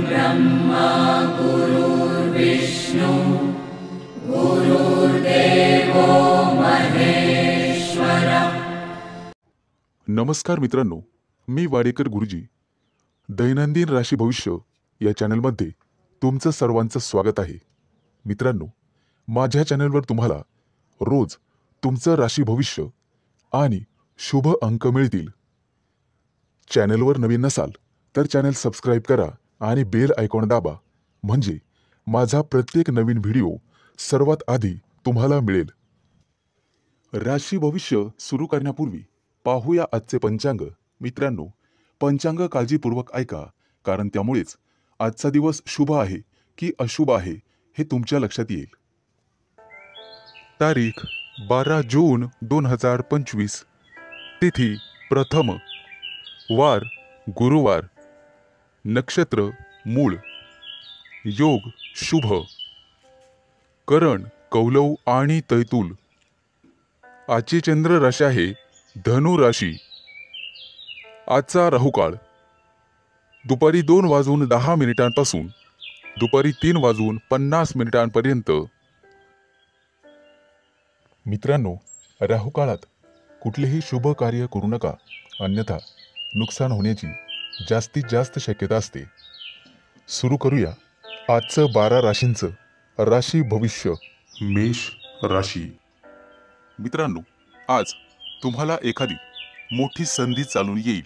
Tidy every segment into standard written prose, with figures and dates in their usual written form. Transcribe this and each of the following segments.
ब्रह्मा गुरुर्विष्णु गुरुर्देवो महेश्वर। नमस्कार मित्रांनो, मी वाडेकर गुरुजी दैनंदिन राशी भविष्य या चॅनलमध्ये तुमचं सर्वांचं स्वागत आहे। मित्रांनो, माझ्या चॅनलवर तुम्हाला रोज तुमचं राशी भविष्य आणि शुभ अंक मिळतील। चॅनलवर नवीन नसाल तर चॅनल सबस्क्राइब करा आणि बेल आयकॉन दाबा, म्हणजे माझा प्रत्येक नवीन व्हिडिओ सर्वात आधी तुम्हाला मिळेल। राशी भविष्य सुरू करण्यापूर्वी पाहूया आजचे पंचांग। मित्रांनो, पंचांग काळजीपूर्वक ऐका, कारण त्यामुळेच आजचा दिवस शुभ आहे की अशुभ आहे हे तुमच्या लक्षात येईल। तारीख 12 जून 2025, तिथी प्रथम, वार गुरुवार, नक्षत्र मूळ, योग शुभ, करण कौलव आणि तैतूल। आजची चंद्र राशी आहे धनु राशी। आजचा राहुकाळ दुपारी 2:10 दुपारी 3:50 मित्रांनो, राहुकाळात कुठलेही शुभ कार्य करू नका, अन्यथा नुकसान होण्याची जास्तीत जास्त शक्यता असते। सुरू करूया आजचं 12 राशींचं राशी भविष्य। मेष राशी। मित्रांनो, आज तुम्हाला एखादी मोठी संधी चालून येईल।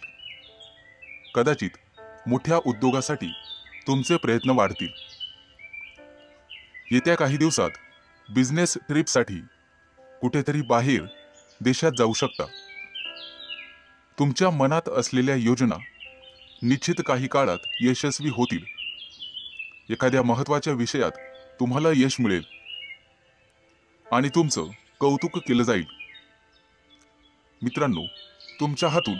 कदाचित मोठ्या उद्योगासाठी तुमचे प्रयत्न वाढतील। येत्या काही दिवसात बिझनेस ट्रिपसाठी कुठेतरी बाहेर देशात जाऊ शकता। तुमच्या मनात असलेल्या योजना निश्चित काही काळात यशस्वी होतील। एखाद्या महत्त्वाच्या विषयात तुम्हाला यश मिळेल आणि तुमचं कौतुक केलं जाईल। मित्रांनो, तुमच्या हातून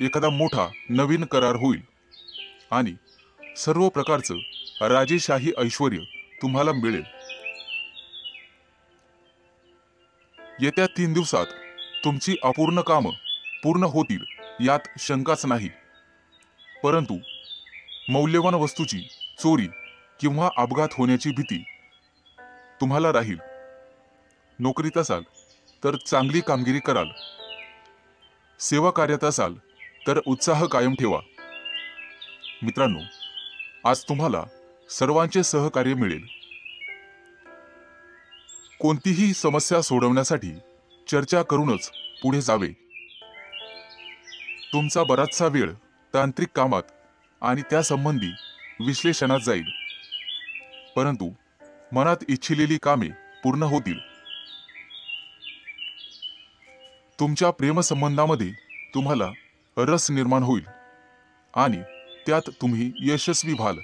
एखादा मोठा नवीन करार होईल आणि सर्व प्रकारचं राजेशाही ऐश्वर्य तुम्हाला मिळेल। येत्या 3 दिवसात तुमची अपूर्ण कामं पूर्ण होतील यात शंकाच नाही, परंतु मौल्यवान वस्तूची चोरी किंवा अपघात होण्याची भीती तुम्हाला राहील। नोकरीत असाल तर चांगली कामगिरी कराल। सेवा कार्यात असाल तर उत्साह कायम ठेवा। मित्रांनो, आज तुम्हाला सर्वांचे सहकार्य मिळेल। कोणतीही समस्या सोडवण्यासाठी चर्चा करूनच पुढे जावे। तुमचा बराचसा वेळ तांत्रिक कामात आणि त्यासंबंधी विश्लेषणात जाईल, परंतु मनात इच्छिलेली कामे पूर्ण होतील। तुमच्या प्रेमसंबंधामध्ये तुम्हाला रस निर्माण होईल आणि त्यात तुम्ही यशस्वी व्हाल।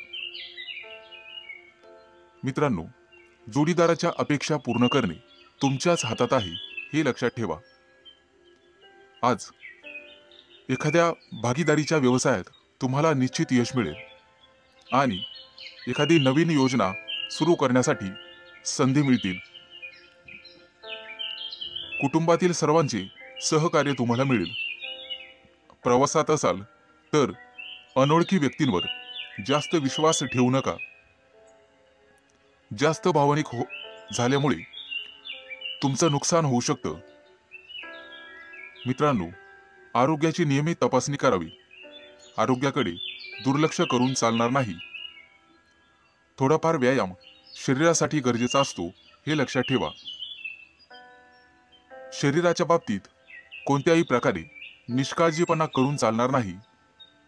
मित्रांनो, जोडीदाराच्या अपेक्षा पूर्ण करणे तुमच्याच हातात आहे हे लक्षात ठेवा। आज एखाद्या भागीदारीच्या व्यवसायात तुम्हाला निश्चित यश मिळेल आणि एखादी नवीन योजना सुरू करण्यासाठी संधी मिळतील। कुटुंबातील सर्वांचे सहकार्य तुम्हाला मिळेल। प्रवासात असाल तर अनोळखी व्यक्तींवर जास्त विश्वास ठेवू नका। जास्त भावनिक झाल्यामुळे तुमचं नुकसान होऊ शकतं। मित्रांनो, आरोग्याची नियमित तपासणी करावी। आरोग्याकडे दुर्लक्ष करून चालणार नाही। थोडाफार व्यायाम शरीरासाठी गरजेचा असतो हे लक्षात ठेवा। शरीराच्या बाबतीत कोणत्याही प्रकारे निष्काळजीपणा करून चालणार नाही।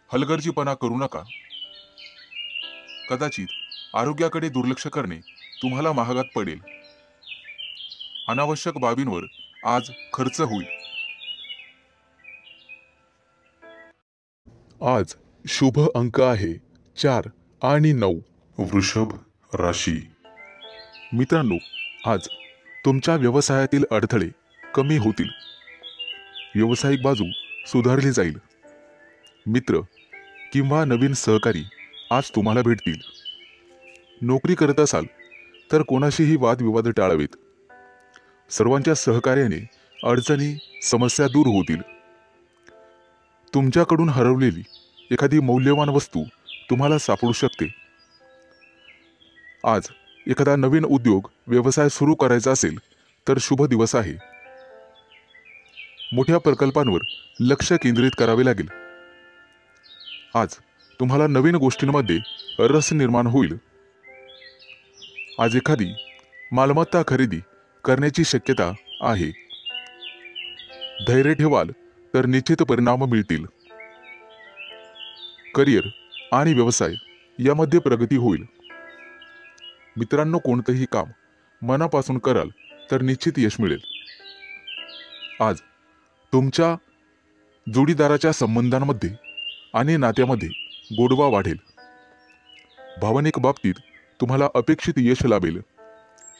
हलगर्जीपणा करू नका। कदाचित आरोग्याकडे दुर्लक्ष करणे तुम्हाला महागात पडेल। अनावश्यक बाबींवर आज खर्च होईल। आज शुभ अंक आहे 4 आणि 9। वृषभ राशी। मित्रांनो, आज तुमच्या व्यवसायातील अडथळे कमी होतील। व्यावसायिक बाजू सुधारली जाईल। मित्र किंवा नवीन सहकारी आज तुम्हाला भेटतील। नोकरी करत असाल तर कोणाशीही वादविवाद टाळावेत। सर्वांच्या सहकार्याने अडचणी समस्या दूर होतील। तुमच्याकडून हरवलेली एखादी मौल्यवान वस्तू तुम्हाला सापडू शकते आज एखादा नवीन उद्योग व्यवसाय सुरू करायचा असेल तर शुभ दिवस आहे. मोठ्या प्रकल्पांवर लक्ष केंद्रित करावे लागेल. आज तुम्हाला नवीन गोष्टींमध्ये रस निर्माण होईल. आज एखादी मालमत्ता खरेदी करण्याची शक्यता आहे. धैर्य ठेवाल तर निश्चित परिणाम मिळतील. करिअर आणि व्यवसाय यामध्ये प्रगती होईल. मित्रांनो, कोणतेही काम मनापासून कराल तर निश्चित यश मिळेल. आज तुमच्या जोडीदाराच्या संबंधांमध्ये आणि नात्यामध्ये गोडवा वाढेल. भावनिक बाबतीत तुम्हाला अपेक्षित यश लाभेल.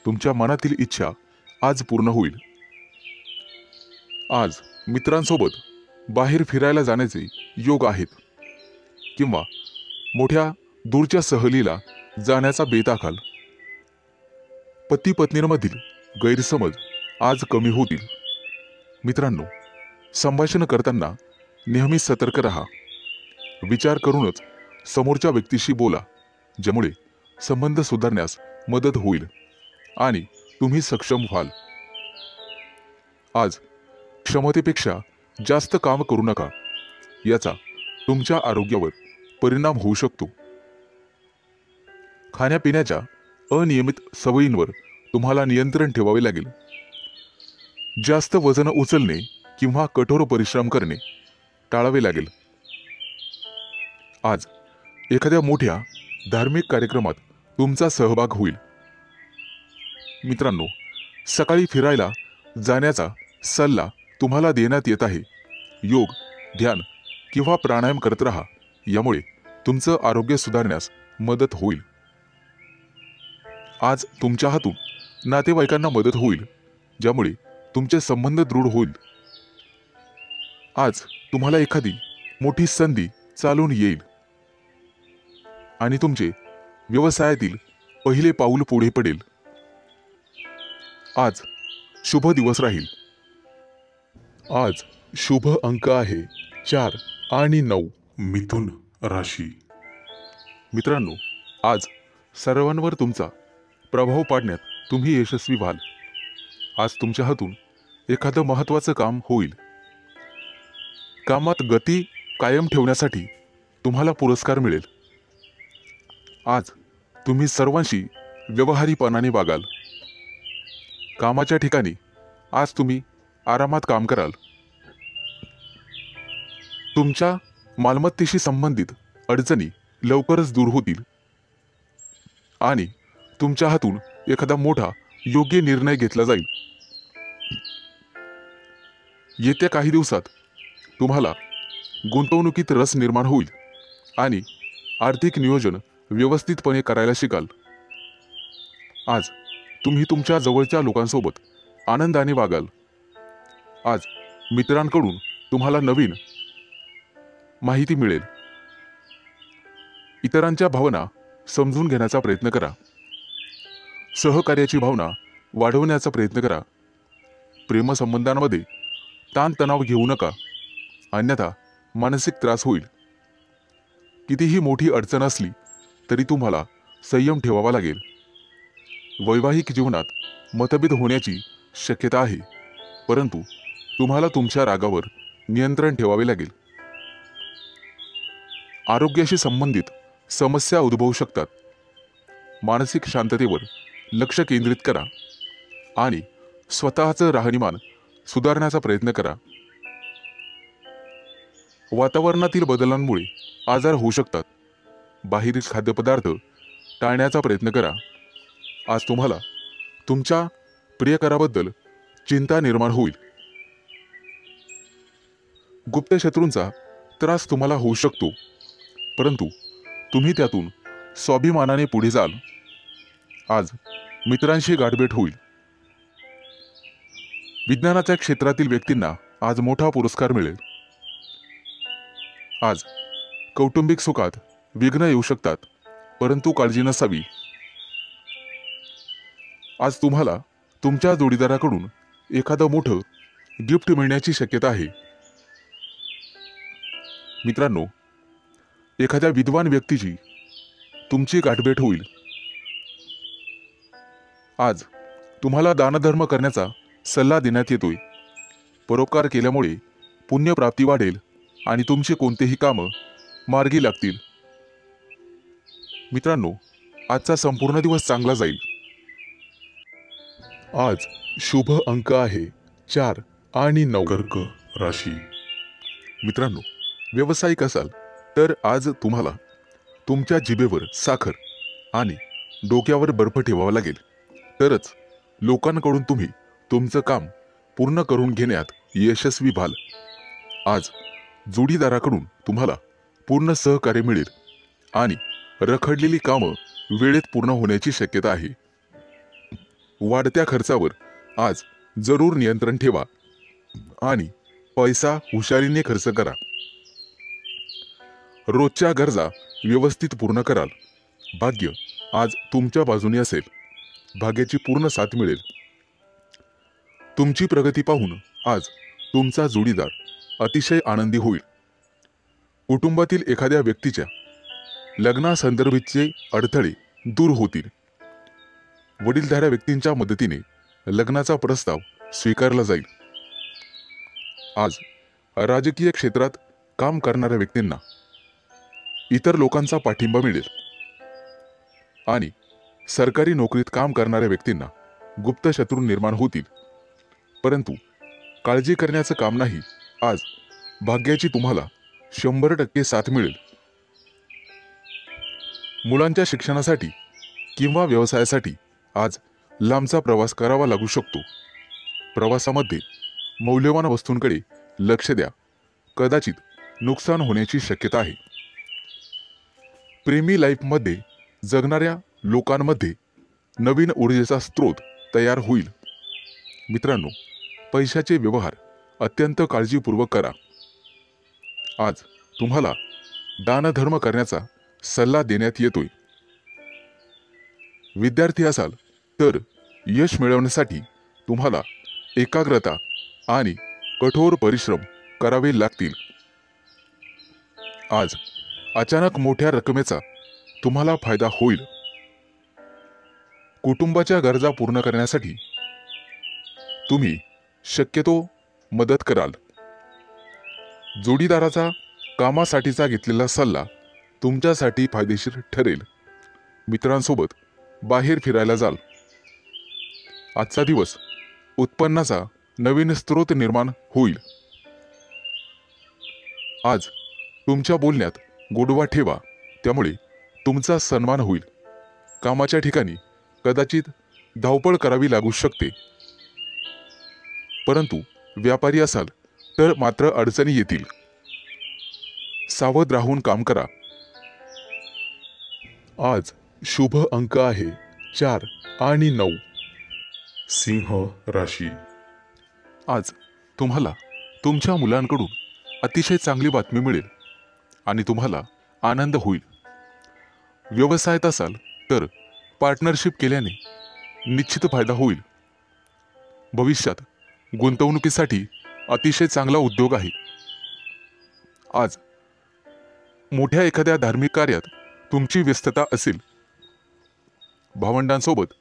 तुमच्या मनातील इच्छा आज पूर्ण होईल. आज मित्रांसोबत बाहेर फिरायला जाण्याचे योग आहेत किंवा मोठ्या दूरच्या सहलीला जाण्याचा बेत आखाल. पती पत्नींमधील गैरसमज आज कमी होतील. मित्रांनो, संभाषण करताना नेहमी सतर्क राहा. विचार करूनच समोरच्या व्यक्तीशी बोला, ज्यामुळे संबंध सुधारण्यास मदत होईल आणि तुम्ही सक्षम व्हाल. आज क्षमतेपेक्षा जास्त काम करू नका. याचा तुमच्या आरोग्यावर परिणाम होऊ शकतो. खाण्यापिण्याच्या अनियमित सवयींवर तुम्हाला नियंत्रण ठेवावे लागेल. जास्त वजन उचलणे किंवा कठोर परिश्रम करणे टाळावे लागेल. आज एखाद्या मोठ्या धार्मिक कार्यक्रमात तुमचा सहभाग होईल. मित्रांनो, सकाळी फिरायला जाण्याचा सल्ला तुम्हाला देण्यात येत आहे. योग, ध्यान किंवा प्राणायाम करत राहा. यामुळे तुमचं आरोग्य सुधारण्यास मदत होईल. आज तुमच्या हातून नातेवाईकांना मदत होईल, ज्यामुळे तुमचे संबंध दृढ होईल. आज तुम्हाला एखादी मोठी संधी चालून येईल आणि तुमचे व्यवसायातील पहिले पाऊल पुढे पडेल. आज शुभ दिवस राहील. आज शुभ अंक आहे 4 आणि 9. मिथुन राशी. मित्रांनो, आज सर्वांवर तुमचा प्रभाव पाडण्यात तुम्ही यशस्वी व्हाल. आज तुमच्या हातून एखादं महत्त्वाचं काम होईल. कामात गती कायम ठेवण्यासाठी तुम्हाला पुरस्कार मिळेल. आज तुम्ही सर्वांशी व्यवहारीपणाने वागाल. कामाच्या ठिकाणी आज तुम्ही आरामात काम कराल. तुमच्या मालमत्तेशी संबंधित अडचणी लवकरच दूर होतील आणि तुमच्या हातून एखादा मोठा योग्य निर्णय घेतला जाईल. येत्या काही दिवसात तुम्हाला गुंतवणुकीत रस निर्माण होईल आणि आर्थिक नियोजन व्यवस्थितपणे करायला शिकाल. आज तुम्ही तुमच्या जवळच्या लोकांसोबत आनंदाने वागाल. आज मित्रांकडून तुम्हाला नवीन माहिती मिळेल. इतरांच्या भावना समजून घेण्याचा प्रयत्न करा. सहकार्याची भावना वाढवण्याचा प्रयत्न करा. प्रेमसंबंधांमध्ये ताणतणाव घेऊ नका, अन्यथा मानसिक त्रास होईल. कितीही मोठी अडचण असली तरी तुम्हाला संयम ठेवावा लागेल. वैवाहिक जीवनात मतभेद होण्याची शक्यता आहे, परंतु तुम्हाला तुमच्या रागावर नियंत्रण ठेवावे लागेल. आरोग्याशी संबंधित समस्या उद्भवू शकतात. मानसिक शांततेवर लक्ष केंद्रित करा आणि स्वतःचं राहणीमान सुधारण्याचा प्रयत्न करा. वातावरणातील बदलांमुळे आजार होऊ शकतात. बाहेरील खाद्यपदार्थ टाळण्याचा प्रयत्न करा. आज तुम्हाला तुमच्या प्रियकराबद्दल चिंता निर्माण होईल. गुप्त शत्रूंचा त्रास तुम्हाला होऊ शकतो, परंतु तुम्ही त्यातून स्वाभिमानाने पुढे जाल. आज मित्रांशी गाठभेट होईल. विज्ञानाच्या क्षेत्रातील व्यक्तींना आज मोठा पुरस्कार मिळेल. आज कौटुंबिक सुखात विघ्न येऊ शकतात, परंतु काळजी नसावी. आज तुम्हाला तुमच्या जोडीदाराकडून एखादं मोठं गिफ्ट मिळण्याची शक्यता आहे. मित्रांनो, एखाद्या विद्वान व्यक्तीची तुमची गाठभेट होईल. आज तुम्हाला दानधर्म करण्याचा सल्ला देण्यात येतोय. परोपकार केल्यामुळे पुण्यप्राप्ती वाढेल आणि तुमचे कोणतेही कामं मार्गी लागतील. मित्रांनो, आजचा संपूर्ण दिवस चांगला जाईल. आज शुभ अंक आहे 4 आणि 9. कर्क राशी. मित्रांनो, व्यावसायिक असाल तर आज तुम्हाला तुमच्या जिभेवर साखर आणि डोक्यावर बर्फ ठेवावा लागेल, तरच लोकांकडून तुम्ही तुमचं काम पूर्ण करून घेण्यात यशस्वी व्हाल. आज जोडीदाराकडून तुम्हाला पूर्ण सहकार्य मिळेल आणि रखडलेली कामं वेळेत पूर्ण होण्याची शक्यता आहे. वाढत्या खर्चावर आज जरूर नियंत्रण ठेवा आणि पैसा हुशारीने खर्च करा. रोजच्या गरजा व्यवस्थित पूर्ण कराल. भाग्य आज तुमच्या बाजूने असेल. भाग्याची पूर्ण साथ मिळेल. तुमची प्रगती पाहून आज तुमचा जोडीदार अतिशय आनंदी होईल. कुटुंबातील एखाद्या व्यक्तीच्या लग्नासंदर्भाचे अडथळे दूर होतील. वडीलधाऱ्या व्यक्तींच्या मदतीने लग्नाचा प्रस्ताव स्वीकारला जाईल. आज राजकीय क्षेत्रात काम करणाऱ्या व्यक्तींना इतर लोकांचा पाठिंबा मिळेल आणि सरकारी नोकरीत काम करणाऱ्या व्यक्तींना गुप्त शत्रू निर्माण होतील. परंतु काळजी करण्याचं काम नाही. आज भाग्याची तुम्हाला 100% साथ मिळेल. मुलांच्या शिक्षणासाठी किंवा व्यवसायासाठी आज लांबचा प्रवास करावा लागू शकतो. प्रवासामध्ये मौल्यवान वस्तूंकडे लक्ष द्या. कदाचित नुकसान होण्याची शक्यता आहे. प्रेमी लाईफमध्ये जगणाऱ्या लोकांमध्ये नवीन ऊर्जेचा स्रोत तयार होईल. मित्रांनो, पैशाचे व्यवहार अत्यंत काळजीपूर्वक करा. आज तुम्हाला दानधर्म करण्याचा सल्ला देण्यात येतोय. विद्यार्थी असाल तर यश मिळवण्यासाठी तुम्हाला एकाग्रता आणि कठोर परिश्रम करावे लागतील. आज अचानक मोठ्या रकमेचा तुम्हाला फायदा होईल. कुटुंबाच्या गरजा पूर्ण करण्यासाठी तुम्ही शक्यतो मदत कराल. जोडीदाराचा कामासाठीचा घेतलेला सल्ला तुमच्यासाठी फायदेशीर ठरेल. मित्रांसोबत बाहेर फिरायला जाल. आजचा दिवस उत्पन्नाचा नवीन स्रोत निर्माण होईल. आज तुमच्या बोलण्यात गोडवा ठेवा, त्यामुळे तुमचा सन्मान होईल. कामाच्या ठिकाणी कदाचित धावपळ करावी लागू शकते, परंतु व्यापारी असाल तर मात्र अडचणी येतील. सावध राहून काम करा. आज शुभ अंक आहे 4 आणि 9. सिंह राशी. आज तुम्हाला तुमच्या मुलांकडून अतिशय चांगली बातमी मिळेल आणि तुम्हाला आनंद होईल. व्यवसायात असाल तर पार्टनरशिप केल्याने निश्चित फायदा होईल. भविष्यात गुंतवणुकीसाठी अतिशय चांगला उद्योग आहे. आज मोठ्या एखाद्या धार्मिक कार्यात तुमची व्यस्तता असेल. भावंडांसोबत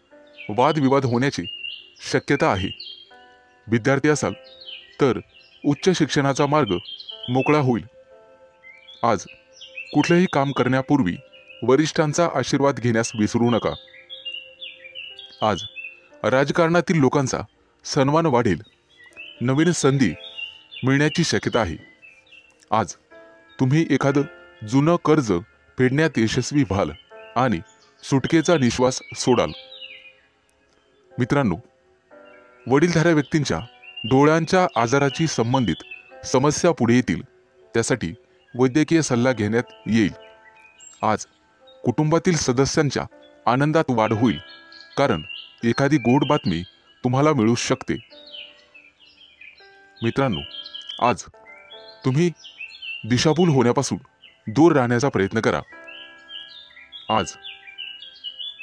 वादविवाद होण्याची शक्यता आहे. विद्यार्थी असाल तर उच्च शिक्षणाचा मार्ग मोकळा होईल. आज कुठलेही काम करण्यापूर्वी वरिष्ठांचा आशीर्वाद घेण्यास विसरू नका. आज राजकारणातील लोकांचा सन्मान वाढेल. नवीन संधी मिळण्याची शक्यता आहे. आज तुम्ही एखादं जुनं कर्ज फेडण्यात यशस्वी व्हाल आणि सुटकेचा निश्वास सोडाल. मित्रांनो, वडीलधाऱ्या व्यक्तींच्या डोळ्यांच्या आजाराची संबंधित समस्या पुढे येतील. त्यासाठी वैद्यकीय सल्ला घेण्यात येईल. आज कुटुंबातील सदस्यांच्या आनंदात वाढ होईल, कारण एखादी गोड बातमी तुम्हाला मिळू शकते. मित्रांनो, आज तुम्ही दिशाभूल होण्यापासून दूर राहण्याचा प्रयत्न करा. आज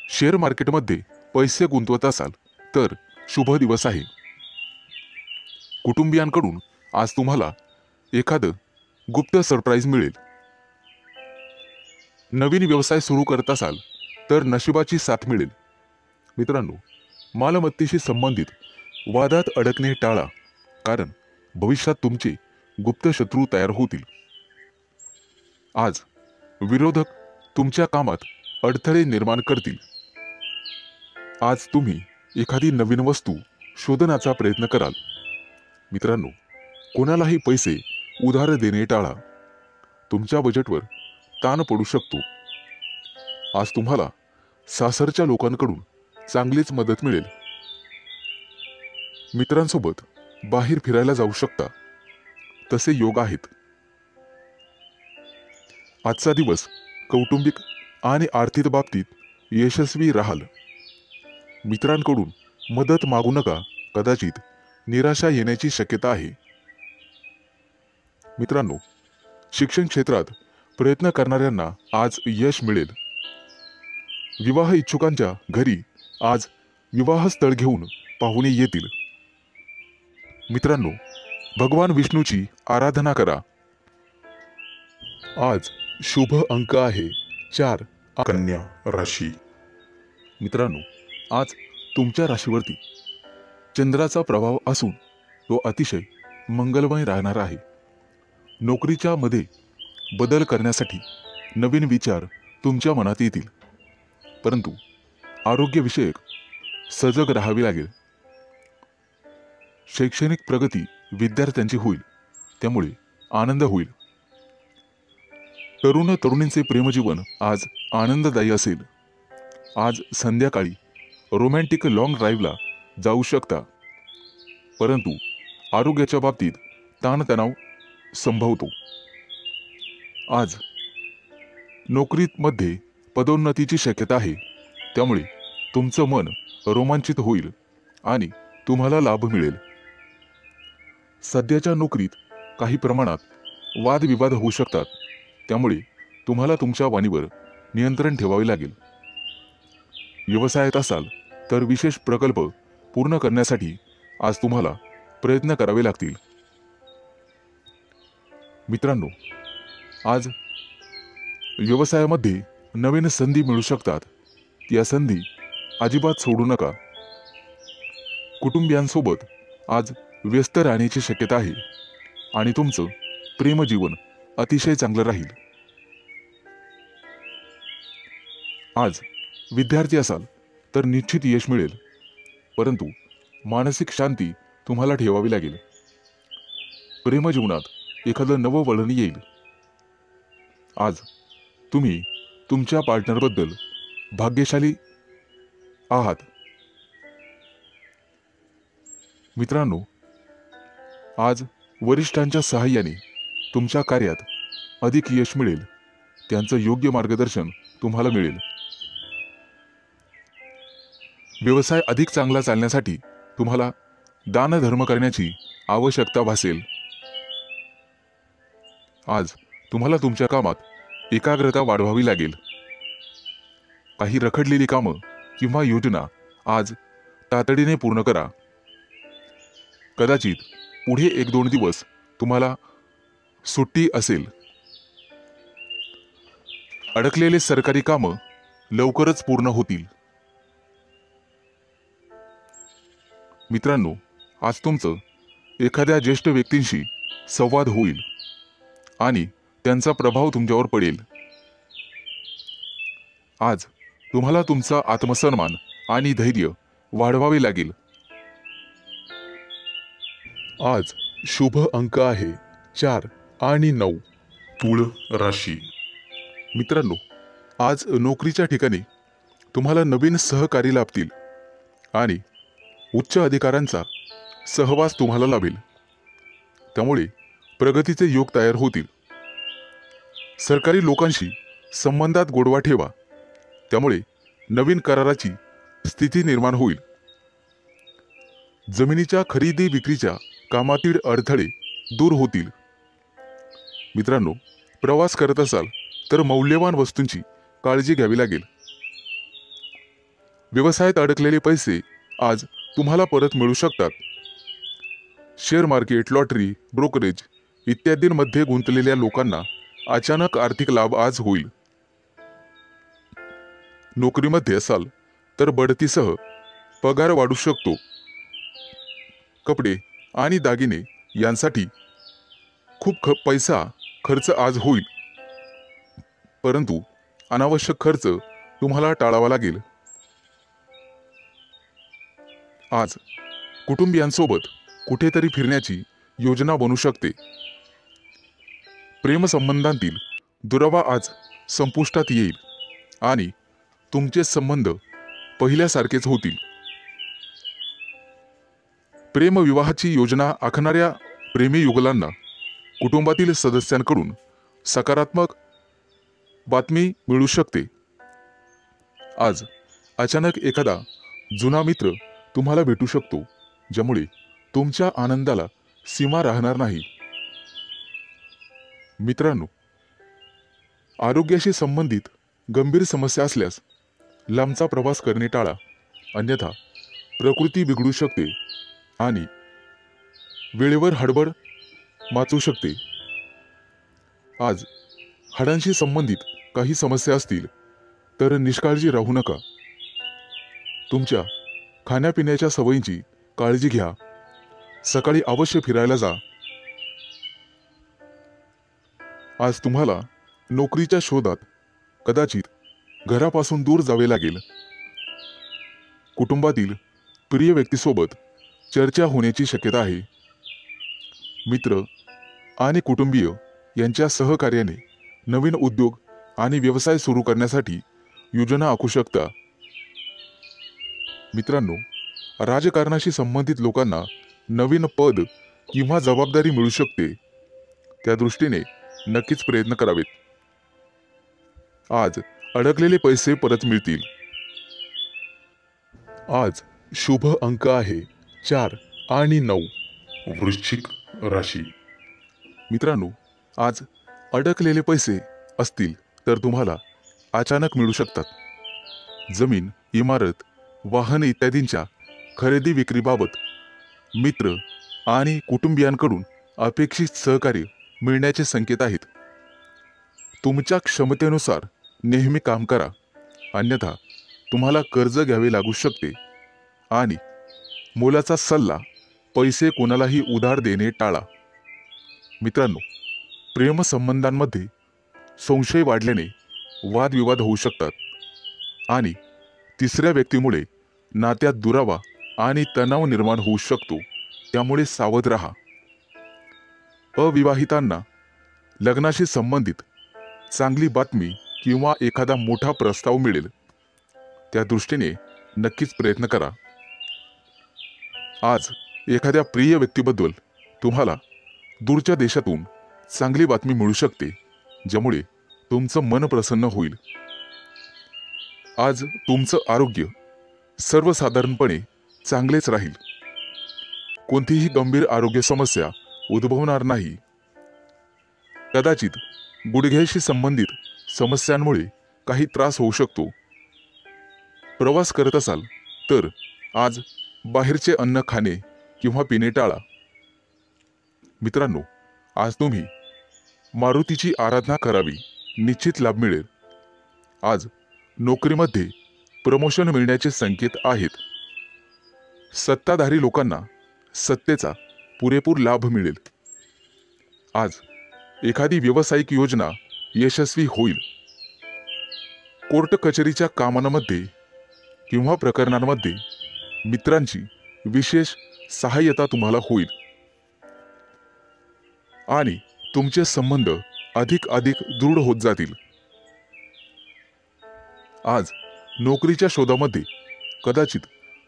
शेअर मार्केटमध्ये पैसे गुंतवत असाल तर शुभ दिवस आहे. कुटुंबियांकडून आज तुम्हाला एखादं गुप्त सरप्राईज मिळेल. नवीन व्यवसाय सुरू करत असाल तर नशिबाची साथ मिळेल. मित्रांनो, मालमत्तेशी संबंधित वादात अडकणे टाळा, कारण भविष्यात तुमचे गुप्त शत्रू तयार होतील. आज विरोधक तुमच्या कामात अडथळे निर्माण करतील. आज तुम्ही एखादी नवीन वस्तू शोधण्याचा प्रयत्न कराल. मित्रांनो, कोणालाही पैसे उधार देणे टाळा. तुमच्या बजेटवर ताण पडू शकतो. आज तुम्हाला सासरच्या लोकांकडून चांगलीच मदत मिळेल. मित्रांसोबत बाहेर फिरायला जाऊ शकता, तसे योग आहेत. आजचा दिवस कौटुंबिक आणि आर्थिक बाबतीत यशस्वी राहाल. मित्रांकडून मदत मागू नका, कदाचित निराशा येण्याची शक्यता आहे. मित्रांनो, शिक्षण क्षेत्रात प्रयत्न करणाऱ्यांना आज यश मिळेल. विवाह इच्छुकांच्या घरी आज विवाहस्थळ घेऊन पाहुणे येतील. मित्रांनो, भगवान विष्णूची आराधना करा. आज शुभ अंक आहे 4. कन्या राशी. मित्रांनो, आज तुमच्या राशीवरती चंद्राचा प्रभाव असून तो अतिशय मंगलमय राहणार आहे. नोकरीच्या मध्ये बदल करण्यासाठी नवीन विचार तुमच्या मनात येतील, परंतु आरोग्यविषयक सजग राहावे लागेल. शैक्षणिक प्रगती विद्यार्थ्यांची होईल, त्यामुळे आनंद होईल. तरुण तरुणींचे प्रेमजीवन आज आनंददायी असेल. आज संध्याकाळी रोमॅन्टिक लॉंग ड्राईव्हला जाऊ शकता, परंतु आरोग्याच्या बाबतीत ताणतणाव संभवतो. आज नोकरीमध्ये पदोन्नतीची शक्यता आहे, त्यामुळे तुमचं मन रोमांचित होईल आणि तुम्हाला लाभ मिळेल. सध्याच्या नोकरीत काही प्रमाणात वादविवाद होऊ शकतात, त्यामुळे तुम्हाला तुमच्या वाणीवर नियंत्रण ठेवावे लागेल. व्यवसायात असाल तर विशेष प्रकल्प पूर्ण करण्यासाठी आज तुम्हाला प्रयत्न करावे लागतील. मित्रांनो, आज व्यवसायामध्ये नवीन संधी मिळू शकतात. या संधी अजिबात सोडू नका. कुटुंबियांसोबत आज व्यस्त राहण्याची शक्यता आहे आणि तुमचं प्रेमजीवन अतिशय चांगलं राहील. आज विद्यार्थी असाल तर निश्चित यश मिळेल, परंतु मानसिक शांती तुम्हाला ठेवावी लागेल. प्रेमजीवनात एखादं नवं वळण येईल. आज तुम्ही तुमच्या पार्टनरबद्दल भाग्यशाली आहात. मित्रांनो, आज वरिष्ठांच्या सहाय्याने तुमच्या कार्यात अधिक यश मिळेल. त्यांचं योग्य मार्गदर्शन तुम्हाला मिळेल. व्यवसाय अधिक चांगला चालण्यासाठी तुम्हाला दानधर्म करण्याची आवश्यकता भासेल. आज तुम्हाला तुमच्या कामात एकाग्रता वाढवावी लागेल. काही रखडलेली कामं किंवा योजना आज तातडीने पूर्ण करा. कदाचित पुढे 1-2 दिवस तुम्हाला सुट्टी असेल. अडकलेले सरकारी कामं लवकरच पूर्ण होतील. मित्रांनो, आज तुमचं एखाद्या ज्येष्ठ व्यक्तींशी संवाद होईल आणि त्यांचा प्रभाव तुमच्यावर पडेल. आज तुम्हाला तुमचा आत्मसन्मान आणि धैर्य वाढवावे लागेल. आज शुभ अंक आहे 4 आणि 9. तुळ राशी. मित्रांनो, आज नोकरीच्या ठिकाणी तुम्हाला नवीन सहकारी लाभतील आणि उच्च अधिकाऱ्यांचा सहवास तुम्हाला लाभेल. त्यामुळे प्रगतीचे योग तयार होतील. सरकारी लोकांशी संबंधात गोडवा ठेवा, त्यामुळे नवीन कराराची स्थिती निर्माण होईल. जमिनीच्या खरेदी विक्रीच्या कामातील अडथळे दूर होतील. मित्रांनो, प्रवास करत असाल तर मौल्यवान वस्तूंची काळजी घ्यावी लागेल. व्यवसायात अडकलेले पैसे आज तुम्हाला परत मिळू शकतात. शेअर मार्केट, लॉटरी, ब्रोकरेज इत्यादींमध्ये गुंतलेल्या लोकांना अचानक आर्थिक लाभ आज होईल. नोकरीमध्ये असाल तर बढतीसह पगार वाढू शकतो. कपडे आणि दागिने यांसाठी खूप पैसा खर्च आज होईल, परंतु अनावश्यक खर्च तुम्हाला टाळावा लागेल. आज कुटुंबियांसोबत कुठेतरी फिरण्याची योजना बनू शकते. प्रेमसंबंधांतील दुरावा आज संपुष्टात येईल आणि तुमचे संबंध पहिल्यासारखेच होतील. प्रेमविवाहाची योजना आखणाऱ्या प्रेमी युगलांना कुटुंबातील सदस्यांकडून सकारात्मक बातमी मिळू शकते. आज अचानक एखादा जुना मित्र तुम्हाला भेटू शकतो, ज्यामुळे तुमच्या आनंदाला सीमा राहणार नाही. मित्रांनो, आरोग्याशी संबंधित गंभीर समस्या असल्यास लांबचा प्रवास करणे टाळा, अन्यथा प्रकृती बिघडू शकते आणि वेळेवर हडबड माचू शकते. आज हाडांशी संबंधित काही समस्या असतील तर निष्काळजी राहू नका. तुमच्या खाण्यापिण्याच्या सवयींची काळजी घ्या. सकाळी अवश्य फिरायला जा. आज तुम्हाला नोकरीच्या शोधात कदाचित घरापासून दूर जावे लागेल. कुटुंबातील प्रिय व्यक्तीसोबत चर्चा होण्याची शक्यता आहे. मित्र आणि कुटुंबीय यांच्या सहकार्याने नवीन उद्योग आणि व्यवसाय सुरू करण्यासाठी योजना आखू शकता. मित्रांनो, राजकारणाशी संबंधित लोकांना नवीन पद किंवा जबाबदारी मिळू शकते. त्या दृष्टीने नक्कीच प्रयत्न करावेत. आज अडकलेले पैसे परत मिळतील. आज शुभ अंक आहे 4 आणि 9. वृश्चिक राशी. मित्रांनो, आज अडकलेले पैसे असतील तर तुम्हाला अचानक मिळू शकतात. जमीन, इमारत, वाहन इत्यादींच्या खरेदी विक्रीबाबत मित्र आणि कुटुंबियांकडून अपेक्षित सहकार्य मिळण्याचे संकेत आहेत. तुमच्या क्षमतेनुसार नेहमी काम करा, अन्यथा तुम्हाला कर्ज घ्यावे लागू शकते. आणि मोलाचा सल्ला, पैसे कोणालाही उधार देणे टाळा. मित्रांनो, प्रेमसंबंधांमध्ये संशय वाढल्याने वादविवाद होऊ शकतात आणि तिसऱ्या व्यक्तीमुळे नात्यात दुरावा आणि तणाव निर्माण होऊ शकतो. त्यामुळे सावध राहा. अविवाहितांना लग्नाशी संबंधित चांगली बातमी किंवा एखादा मोठा प्रस्ताव मिळेल. त्या दृष्टीने नक्कीच प्रयत्न करा. आज एखाद्या प्रिय व्यक्तीबद्दल तुम्हाला दूरच्या देशातून चांगली बातमी मिळू शकते, ज्यामुळे तुमचं मन प्रसन्न होईल. आज तुमचं आरोग्य सर्वसाधारणपणे चांगलेच राहील. कोणतीही गंभीर आरोग्य समस्या उद्भवणार नाही. कदाचित गुडघ्याशी संबंधित समस्यांमुळे काही त्रास होऊ शकतो. प्रवास करत असाल तर आज बाहेरचे अन्न खाणे किंवा पिणे टाळा. मित्रांनो, आज तुम्ही मारुतीची आराधना करावी, निश्चित लाभ मिळेल. आज नोकरीमध्ये प्रमोशन मिळण्याचे संकेत आहेत. सत्ताधारी लोकांना सत्तेचा पुरेपूर लाभ मिळेल. आज एखादी व्यावसायिक योजना यशस्वी होईल. कोर्ट कचेरीच्या कामांमध्ये किंवा प्रकरणांमध्ये मित्रांची विशेष सहाय्यता तुम्हाला होईल आणि तुमचे संबंध अधिक दृढ होत जातील. आज नोकरीच्या शोधामध्ये कदाचित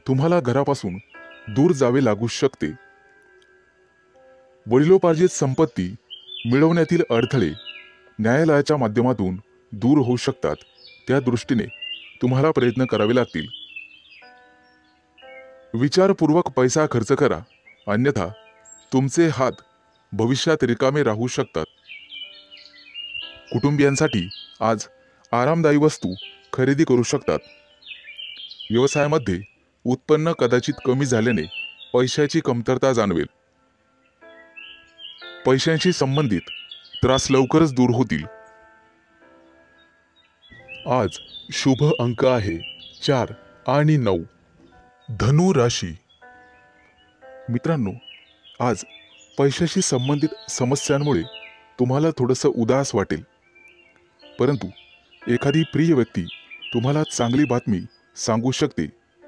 तुम्हाला घरापासून दूर जावे लागू शकते. वडिलोपार्जित संपत्ती मिळवण्यातील अडथळे न्यायालयाच्या माध्यमातून दूर होऊ शकतात. त्या दृष्टीने तुम्हाला प्रयत्न करावे लागतील. विचारपूर्वक पैसा खर्च करा, अन्यथा तुमचे हात भविष्यात रिकामे राहू शकतात. कुटुंबियांसाठी आज आरामदायी वस्तू खरेदी करू शकतात. व्यवसायामध्ये उत्पन्न कदाचित कमी झाल्याने पैशाची कमतरता जाणवेल. पैशांशी संबंधित त्रास लवकरच दूर होतील. आज शुभ अंक आहे 4 आणि 9. धनु राशी. मित्रांनो, आज पैशाशी संबंधित समस्यांमुळे तुम्हाला थोडंसं उदास वाटेल, परंतु एखादी प्रिय व्यक्ती तुम्हाला चांगली बातमी सांगू शकते,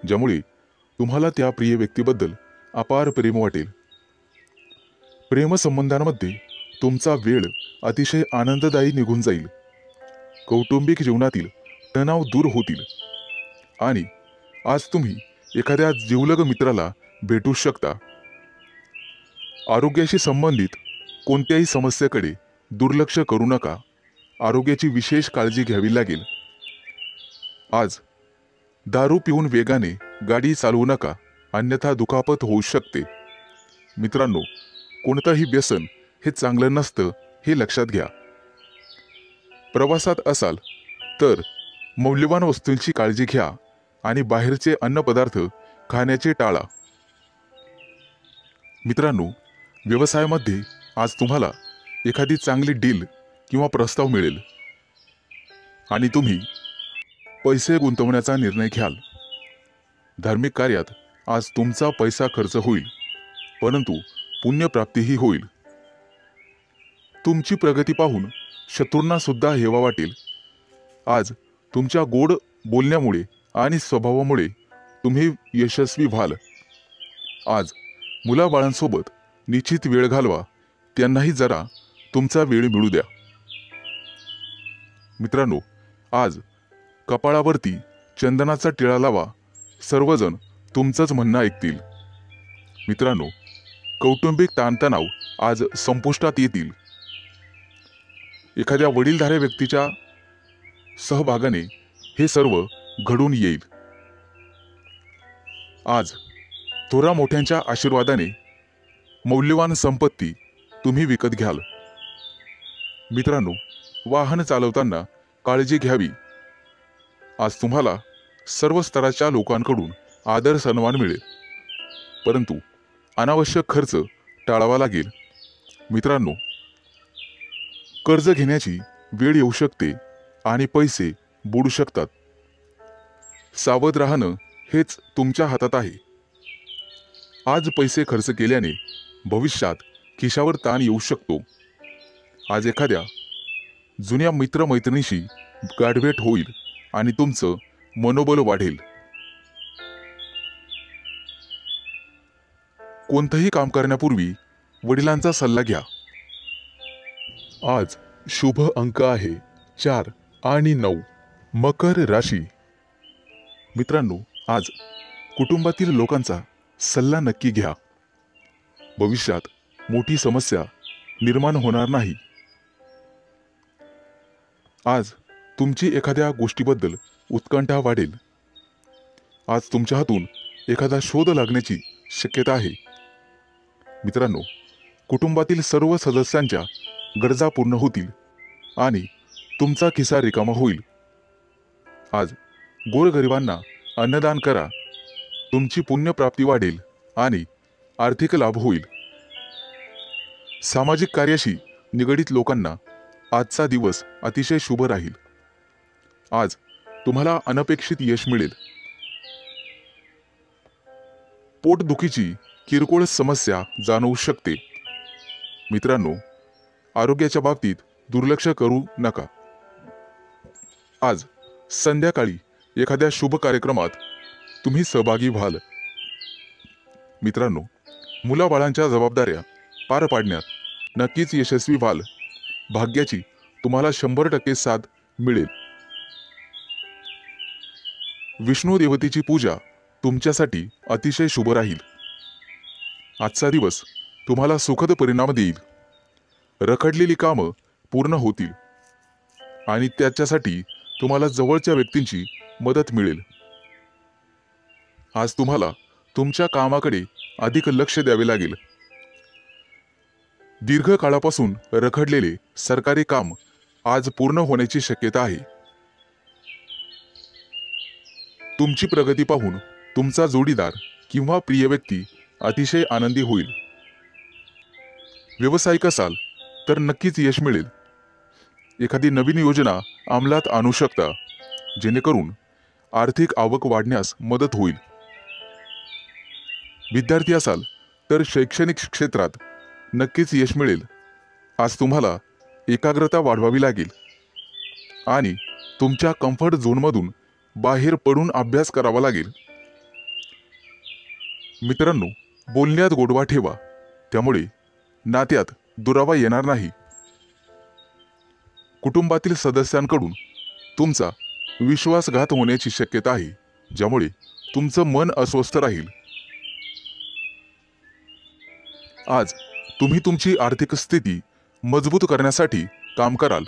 ज्यामुळे तुम्हाला त्या प्रिय व्यक्तीबद्दल अपार प्रेम वाटेल. प्रेमसंबंधांमध्ये तुमचा वेळ अतिशय आनंददायी निघून जाईल. कौटुंबिक जीवनातील तणाव दूर होतील आणि आज तुम्ही एखाद्या जिवलग मित्राला भेटू शकता. आरोग्याशी संबंधित कोणत्याही समस्येकडे दुर्लक्ष करू नका. आरोग्याची विशेष काळजी घ्यावी लागेल. आज दारू पिऊन वेगाने गाडी चालवू नका, अन्यथा दुखापत होऊ शकते. मित्रांनो, कोणतंही व्यसन हे चांगलं नसतं हे लक्षात घ्या. प्रवासात असाल तर मौल्यवान वस्तूंची काळजी घ्या आणि बाहेरचे अन्नपदार्थ खाण्याचे टाळा. मित्रांनो, व्यवसायामध्ये आज तुम्हाला एखादी चांगली डील किंवा प्रस्ताव मिळेल आणि तुम्ही पैसे गुंतवण्याचा निर्णय घ्याल. धार्मिक कार्यात आज तुमचा पैसा खर्च होईल, परंतु पुण्यप्राप्तीही होईल. तुमची प्रगती पाहून शत्रूंना सुद्धा हेवा वाटेल. आज तुमच्या गोड बोलण्यामुळे आणि स्वभावामुळे तुम्ही यशस्वी व्हाल. आज मुलाबाळांसोबत निश्चित वेळ घालवा, त्यांनाही जरा तुमचा वेळ मिळू द्या. मित्रांनो, आज कपाळावरती चंदनाचा टिळा लावा, सर्वजण तुमचंच म्हणणं ऐकतील. मित्रांनो, कौटुंबिक ताणतणाव आज संपुष्टात येतील. एखाद्या वडीलधाऱ्या व्यक्तीच्या सहभागाने हे सर्व घडून येईल. आज थोरा मोठ्यांच्या आशीर्वादाने मौल्यवान संपत्ती तुम्ही विकत घ्याल. मित्रांनो, वाहन चालवताना काळजी घ्यावी. आज तुम्हाला सर्व स्तराच्या लोकांकडून आदर सन्मान मिळेल, परंतु अनावश्यक खर्च टाळावा लागेल. मित्रांनो, कर्ज घेण्याची वेळ येऊ शकते आणि पैसे बुडू शकतात. सावध राहणं हेच तुमच्या हातात आहे. आज पैसे खर्च केल्याने भविष्यात खिशावर ताण येऊ शकतो. आज एखाद्या जुन्या मित्रमैत्रिणीशी गाठभेट होईल आणि तुमचं मनोबल वाढेल. कोणतंही काम करण्यापूर्वी वडिलांचा सल्ला घ्या. आज शुभ अंक आहे 4 आणि 9. मकर राशी. मित्रांनो, आज कुटुंबातील लोकांचा सल्ला नक्की घ्या. भविष्यात मोठी समस्या निर्माण होणार नाही. आज तुमची एखाद्या गोष्टीबद्दल उत्कंठा वाढेल. आज तुमच्या हातून एखादा शोध लागण्याची शक्यता आहे. मित्रांनो, कुटुंबातील सर्व सदस्यांच्या गरजा पूर्ण होतील आणि तुमचा खिसा रिकामा होईल. आज गोरगरिबांना अन्नदान करा. तुमची पुण्यप्राप्ती वाढेल आणि आर्थिक लाभ होईल. सामाजिक कार्याशी निगडित लोकांना आजचा दिवस अतिशय शुभ राहील. आज तुम्हाला अनपेक्षित यश मिळेल. पोटदुखीची किरकोळ समस्या जाणवू शकते. मित्रांनो, आरोग्याच्या बाबतीत दुर्लक्ष करू नका. आज संध्याकाळी एखाद्या शुभ कार्यक्रमात तुम्ही सहभागी व्हाल. मित्रांनो, मुलाबाळांच्या जबाबदाऱ्या पार पाडण्यात नक्कीच यशस्वी व्हाल. भाग्याची तुम्हाला 100% साथ मिळेल. विष्णू देवतेची पूजा तुमच्यासाठी अतिशय शुभ राहील. आजचा दिवस तुम्हाला सुखद परिणाम देईल. रखडलेली कामं पूर्ण होतील आणि त्याच्यासाठी तुम्हाला जवळच्या व्यक्तींची मदत मिळेल. आज तुम्हाला तुमच्या कामाकडे अधिक लक्ष द्यावे लागेल. दीर्घकाळापासून रखडलेले सरकारी काम आज पूर्ण होण्याची शक्यता आहे. तुमची प्रगती पाहून तुमचा जोडीदार किंवा प्रिय व्यक्ती अतिशय आनंदी होईल. व्यावसायिक असाल तर नक्कीच यश मिळेल. एखादी नवीन योजना अंमलात आणू शकता, जेणेकरून आर्थिक आवक वाढण्यास मदत होईल. विद्यार्थी असाल तर शैक्षणिक क्षेत्रात नक्कीच यश मिळेल। आज तुम्हाला एकाग्रता वाढवावी लागेल आणि तुमच्या कम्फर्ट झोनमधून बाहेर पडून अभ्यास करावा लागेल। मित्रांनो, बोलण्यात गोडवा ठेवा, त्यामुळे नात्यात दुरावा येणार नाही। कुटुंबातील सदस्यांकडून तुमचा विश्वासघात होण्याची शक्यता आहे, ज्यामुळे तुमचं मन अस्वस्थ राहील। आज तुम्ही तुमची आर्थिक स्थिती मजबूत करण्यासाठी काम कराल।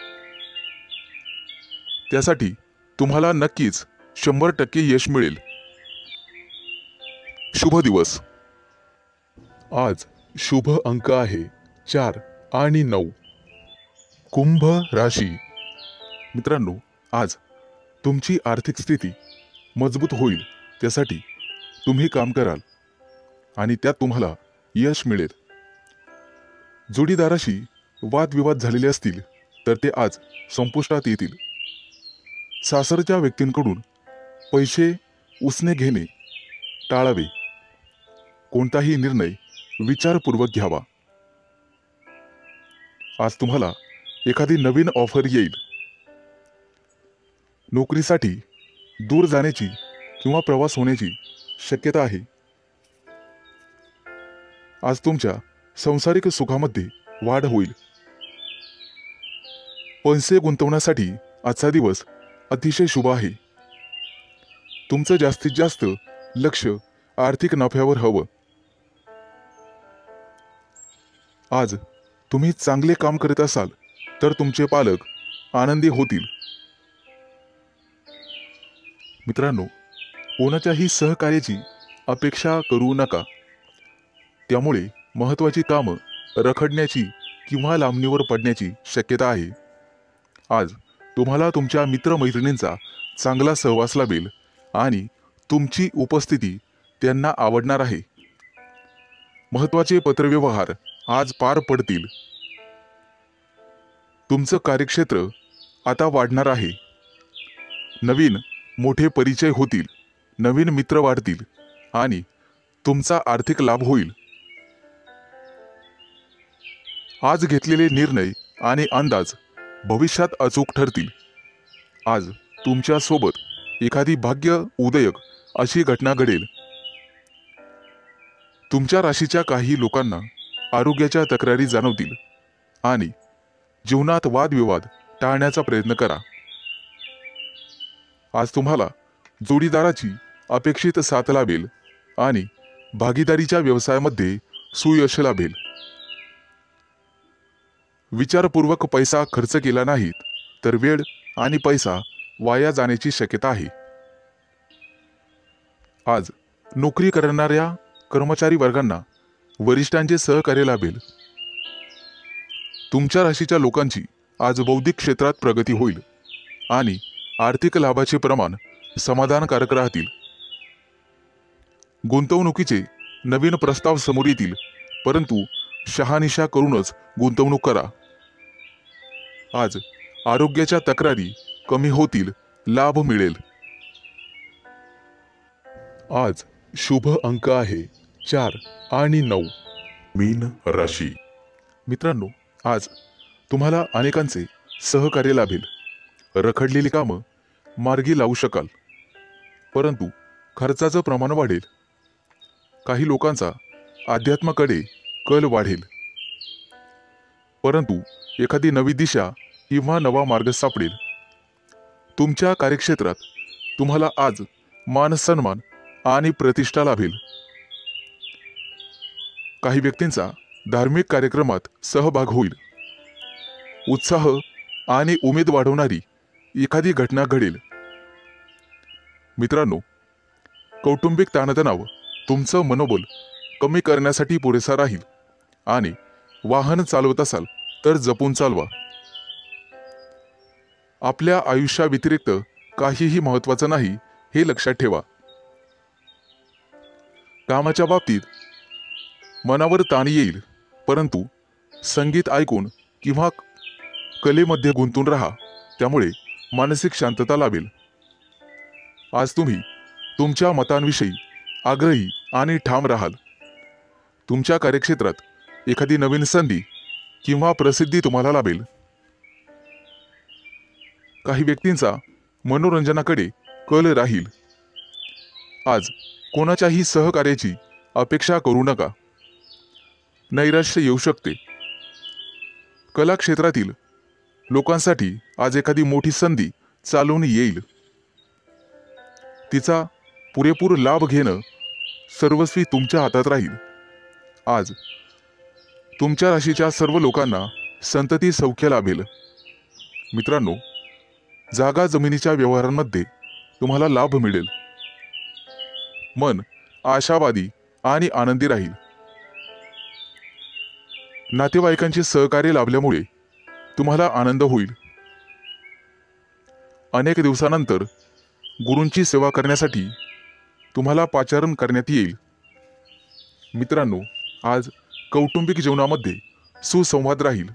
त्यासाठी तुम्हाला नक्कीच 100% यश मिळेल। शुभ दिवस। आज शुभ अंक आहे 4 आणि 9। कुंभ राशी। मित्रांनो, आज तुमची आर्थिक स्थिती मजबूत होईल, त्यासाठी तुम्ही काम कराल आणि त्यात तुम्हाला यश मिळेल। जोडीदाराशी वादविवाद झालेले असतील तर ते आज संपुष्टात येतील। सासरच्या व्यक्तींकडून पैसे उसने घेणे टाळावे। कोणताही निर्णय विचारपूर्वक घ्यावा। आज तुम्हाला एखादी नवीन ऑफर येईल। नोकरीसाठी दूर जाण्याची किंवा प्रवास होण्याची शक्यता आहे। आज तुमच्या सांसारिक सुखामध्ये वाढ होईल। पैसे गुंतवण्यासाठी आजचा दिवस अतिशय शुभ आहे। तुमचं जास्तीत जास्त लक्ष आर्थिक नफ्यावर हवं। आज तुम्ही चांगले काम करत असाल तर तुमचे पालक आनंदी होतील। मित्रांनो, कोणाच्याही सहकार्याची अपेक्षा करू नका, त्यामुळे महत्त्वाची कामं रखडण्याची किंवा लांबणीवर पडण्याची शक्यता आहे। आज तुम्हाला तुमच्या मित्रमैत्रिणींचा चांगला सहवास लाभेल आणि तुमची उपस्थिती त्यांना आवडणार आहे। महत्त्वाचे पत्रव्यवहार आज पार पडतील। तुमचं कार्यक्षेत्र आता वाढणार आहे। नवीन मोठे परिचय होतील, नवीन मित्र वाढतील आणि तुमचा आर्थिक लाभ होईल। आज घेतलेले निर्णय आणि अंदाज भविष्यात अचूक ठरतील। आज तुमच्या सोबत एखादी भाग्य उदयक अशी घटना घडेल। तुमच्या राशीच्या काही लोकांना आरोग्याच्या तक्रारी जाणवतील आणि जीवनात वादविवाद टाळण्याचा प्रयत्न करा। आज तुम्हाला जोडीदाराची अपेक्षित साथ लाभेल आणि भागीदारीच्या व्यवसायामध्ये सुयश लाभेल। विचारपूर्वक पैसा खर्च केला नाहीत तर वेळ आणि पैसा वाया जाण्याची शक्यता आहे। आज नोकरी करणाऱ्या कर्मचारी वर्गांना वरिष्ठांचे सहकार्य लाभेल। तुमच्या राशीच्या लोकांची आज बौद्धिक क्षेत्रात प्रगती होईल आणि आर्थिक लाभाचे प्रमाण समाधानकारक राहतील। गुंतवणुकीचे नवीन प्रस्ताव समोर येतील, परंतु शहानिशा करूनच गुंतवणूक करा। आज आरोग्याच्या तक्रारी कमी होतील, लाभ मिळेल। आज शुभ अंक आहे 4 आणि 9। मीन राशी। मित्रांनो, आज तुम्हाला अनेकांचे सहकार्य लाभेल। रखडलेली कामं मार्गी लावू शकाल, परंतु खर्चाचं प्रमाण वाढेल। काही लोकांचा अध्यात्माकडे कल वाढेल, परंतु एखादी नवी दिशा किंवा नवा मार्ग सापडेल। तुमच्या कार्यक्षेत्रात तुम्हाला आज मान सन्मान आणि प्रतिष्ठा लाभेल। काही व्यक्तींचा धार्मिक कार्यक्रमात सहभाग होईल। उत्साह आणि उमेद वाढवणारी एखादी घटना घडेल। मित्रांनो, कौटुंबिक ताणतणाव तुमचं मनोबल कमी करण्यासाठी पुरेसा राहील आणि वाहन चालवत असाल तर जपून चालवा। आपल्या आयुष्याव्यतिरिक्त काहीही महत्त्वाचं नाही हे लक्षात ठेवा। कामाच्या बाबतीत मनावर ताण येईल, परंतु संगीत ऐकून किंवा कलेमध्ये गुंतून राहा, त्यामुळे मानसिक शांतता लाभेल। आज तुम्ही तुमच्या मतांविषयी आग्रही आणि ठाम राहाल, तुमच्या कार्यक्षेत्रात एखादी नवीन संधी किंवा प्रसिद्धी तुम्हाला लाभेल. काही व्यक्तींचा मनोरंजनाकडे कल राहील. आज कोणाच्याही सहकार्याची अपेक्षा करू नका. नैराश्य येऊ शकते. कला क्षेत्रातील लोकांसाठी आज एखादी मोठी संधी चालून येईल. तिचा पुरेपूर लाभ घेणं सर्वस्वी तुमच्या हातात राहील. आज तुमच्या राशीच्या सर्व लोकांना संतती सौख्य लाभेल. मित्रांनो, जागा जमिनीच्या व्यवहारांमध्ये तुम्हाला लाभ मिळेल. मन आशावादी आणि आनंदी राहील. नातेवाईकांचे सहकार्य लाभल्यामुळे तुम्हाला आनंद होईल. अनेक दिवसानंतर गुरूंची सेवा करण्यासाठी तुम्हाला पाचारण करण्यात येईल. मित्रांनो, आज कौटुंबिक जीवनामध्ये सुसंवाद राहील.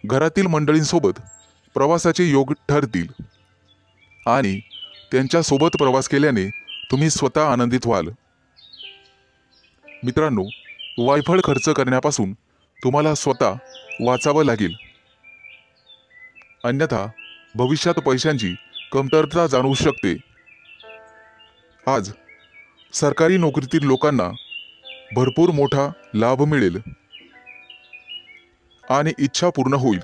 घरातील मंडळींसोबत प्रवासाचे योग ठरतील आणि त्यांच्यासोबत प्रवास केल्याने तुम्ही स्वतः आनंदित व्हाल. मित्रांनो, वायफळ खर्च करण्यापासून तुम्हाला स्वतः वाचावं लागेल. अन्यथा भविष्यात पैशांची कमतरता जाणवू शकते. आज सरकारी नोकरीतील लोकांना भरपूर मोठा लाभ मिळेल आणि इच्छा पूर्ण होईल.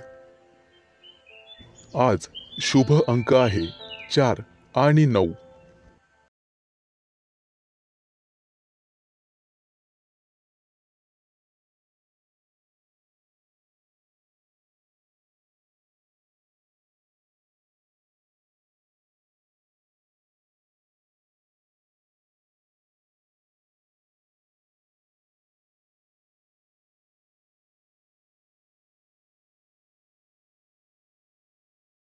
आज शुभ अंक आहे 4 आणि 9.